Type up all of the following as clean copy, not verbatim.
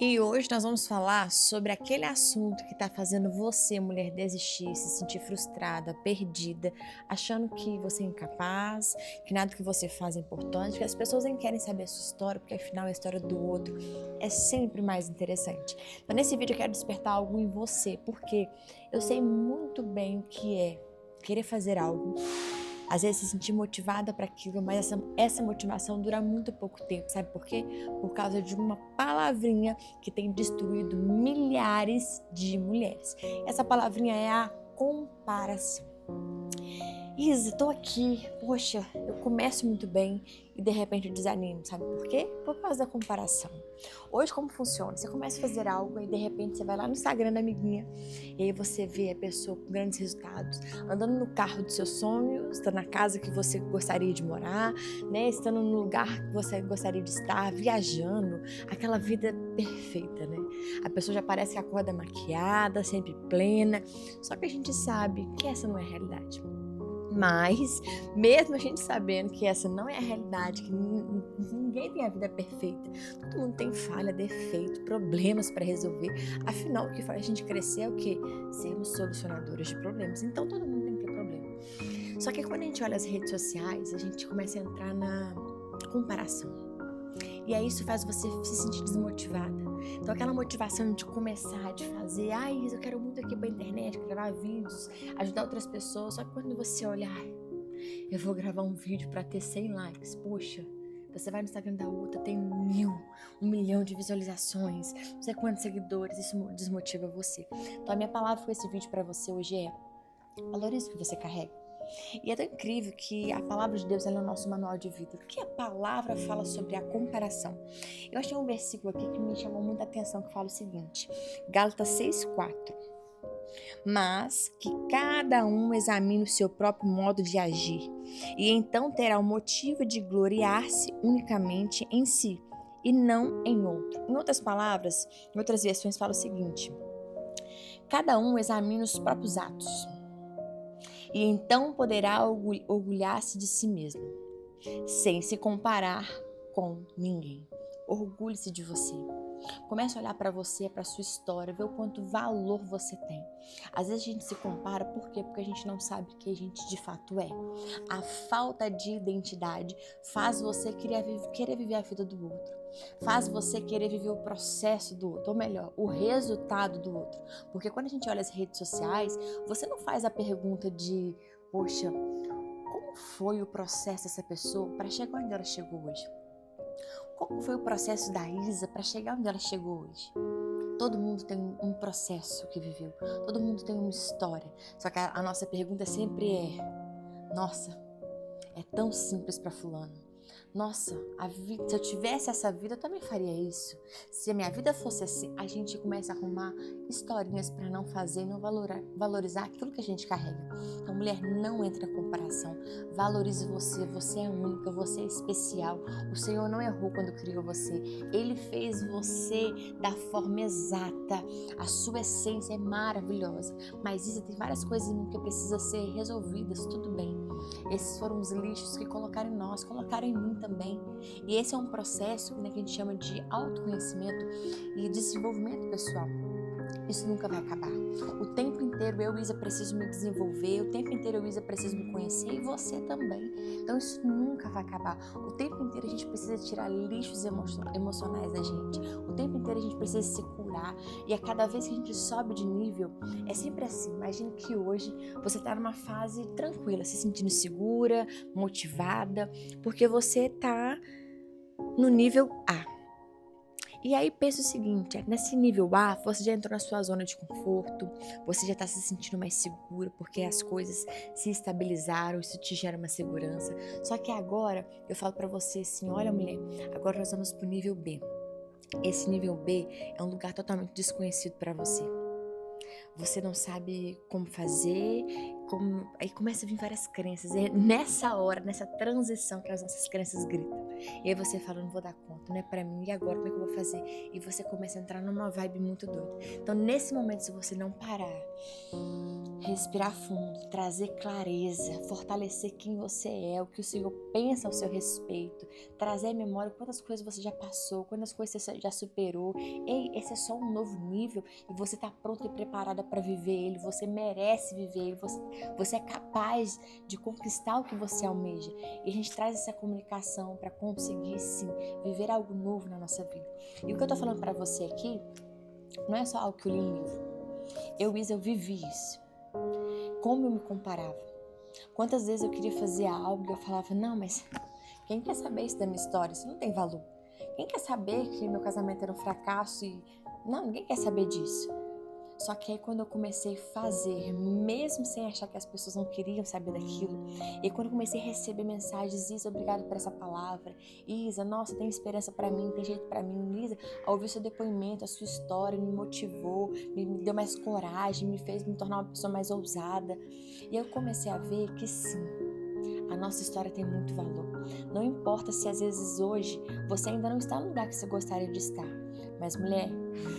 E hoje nós vamos falar sobre aquele assunto que está fazendo você, mulher, desistir, se sentir frustrada, perdida, achando que você é incapaz, que nada que você faz é importante, que as pessoas nem querem saber a sua história, porque afinal a história do outro é sempre mais interessante. Então nesse vídeo eu quero despertar algo em você, porque eu sei muito bem o que é querer fazer algo, às vezes se sentir motivada para aquilo, mas essa motivação dura muito pouco tempo, sabe por quê? Por causa de uma palavrinha que tem destruído milhares de mulheres. Essa palavrinha é a comparação. Isa, tô aqui, poxa, eu começo muito bem e de repente eu desanimo, sabe por quê? Por causa da comparação. Hoje como funciona? Você começa a fazer algo e de repente você vai lá no Instagram da amiguinha e aí você vê a pessoa com grandes resultados, andando no carro dos seus sonhos, estando na casa que você gostaria de morar, né? Estando no lugar que você gostaria de estar, viajando, aquela vida perfeita, né? A pessoa já parece que acorda maquiada, sempre plena, só que a gente sabe que essa não é a realidade. Mas, mesmo a gente sabendo que essa não é a realidade, que ninguém tem a vida perfeita, todo mundo tem falha, defeito, problemas para resolver. Afinal, o que faz a gente crescer é o quê? Sermos solucionadores de problemas. Então, todo mundo tem que ter problema. Só que quando a gente olha as redes sociais, a gente começa a entrar na comparação. E aí isso faz você se sentir desmotivada. Então aquela motivação de começar, de fazer, eu quero muito aqui pra internet, gravar vídeos, ajudar outras pessoas, só que quando você olhar, eu vou gravar um vídeo pra ter 100 likes, poxa, você vai no Instagram da outra, tem 1.000, 1 milhão de visualizações, não sei quantos seguidores, isso desmotiva você. Então a minha palavra com esse vídeo pra você hoje é, valorize o que você carrega. E é tão incrível que a palavra de Deus ela é o nosso manual de vida. O que a palavra fala sobre a comparação? Eu achei um versículo aqui que me chamou muita atenção, que fala o seguinte, Gálatas 6,4. Mas que cada um examine o seu próprio modo de agir, e então terá o motivo de gloriar-se unicamente em si, e não em outro. Em outras palavras, em outras versões fala o seguinte, cada um examine os próprios atos, e então poderá orgulhar-se de si mesmo, sem se comparar com ninguém. Orgulhe-se de você. Comece a olhar para você, para sua história, ver o quanto valor você tem. Às vezes a gente se compara, por quê? Porque a gente não sabe o que a gente de fato é. A falta de identidade faz você querer viver a vida do outro. Faz você querer viver o processo do outro, ou melhor, o resultado do outro. Porque quando a gente olha as redes sociais, você não faz a pergunta de, poxa, como foi o processo dessa pessoa para chegar onde ela chegou hoje? Como foi o processo da Isa para chegar onde ela chegou hoje? Todo mundo tem um processo que viveu, todo mundo tem uma história. Só que a nossa pergunta sempre é, nossa, é tão simples para fulano. Nossa, se eu tivesse essa vida, eu também faria isso. Se a minha vida fosse assim, a gente começa a arrumar historinhas para não fazer, não valorizar aquilo que a gente carrega. Então, mulher, não entre na comparação. Valorize você, você é única, você é especial. O Senhor não errou quando criou você. Ele fez você da forma exata. A sua essência é maravilhosa. Mas Isa, tem várias coisas em mim que precisam ser resolvidas, tudo bem. Esses foram os lixos que colocaram em nós, colocaram em mim também. E esse é um processo que a gente chama de autoconhecimento e desenvolvimento pessoal. Isso nunca vai acabar. O tempo inteiro eu, Isa, preciso me desenvolver, o tempo inteiro eu, Isa, preciso me conhecer e você também. Então isso nunca vai acabar. O tempo inteiro a gente precisa tirar lixos emocionais da gente. O tempo inteiro a gente precisa se curar e a cada vez que a gente sobe de nível, é sempre assim. Imagine que hoje você está numa fase tranquila, se sentindo segura, motivada, porque você está no nível A. E aí pensa o seguinte, nesse nível A, você já entrou na sua zona de conforto, você já está se sentindo mais seguro, porque as coisas se estabilizaram, isso te gera uma segurança. Só que agora, eu falo para você assim, olha mulher, agora nós vamos pro nível B. Esse nível B é um lugar totalmente desconhecido para você. Você não sabe como fazer, aí começa a vir várias crenças. É nessa hora, nessa transição que as nossas crenças gritam. E aí você fala, não vou dar conta, não é pra mim, e agora como é que eu vou fazer? E você começa a entrar numa vibe muito doida. Então nesse momento, se você não parar, respirar fundo, trazer clareza, fortalecer quem você é, o que o Senhor pensa ao seu respeito, trazer à memória quantas coisas você já passou, quantas coisas você já superou. Ei, esse é só um novo nível e você está pronta e preparada para viver ele, você merece viver ele, você é capaz de conquistar o que você almeja. E a gente traz essa comunicação para conseguir, sim, viver algo novo na nossa vida. E o que eu tô falando para você aqui não é só algo que eu li em livro. Eu vivi isso. Como eu me comparava. Quantas vezes eu queria fazer algo e eu falava, não, mas quem quer saber isso da minha história? Isso não tem valor. Quem quer saber que meu casamento era um fracasso e... Não, ninguém quer saber disso. Só que aí quando eu comecei a fazer, mesmo sem achar que as pessoas não queriam saber daquilo, e quando eu comecei a receber mensagens, Isa, obrigada por essa palavra, Isa, nossa, tem esperança pra mim, tem jeito pra mim, Isa, ao ouvir seu depoimento, a sua história me motivou, me deu mais coragem, me fez me tornar uma pessoa mais ousada. E eu comecei a ver que sim, a nossa história tem muito valor. Não importa se às vezes hoje você ainda não está no lugar que você gostaria de estar, mas mulher,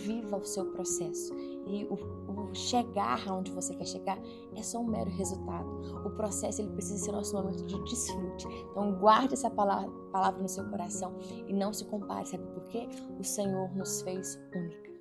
viva o seu processo. E o chegar aonde você quer chegar é só um mero resultado. O processo ele precisa ser nosso momento de desfrute. Então guarde essa palavra no seu coração e não se compare, sabe por quê? O Senhor nos fez única.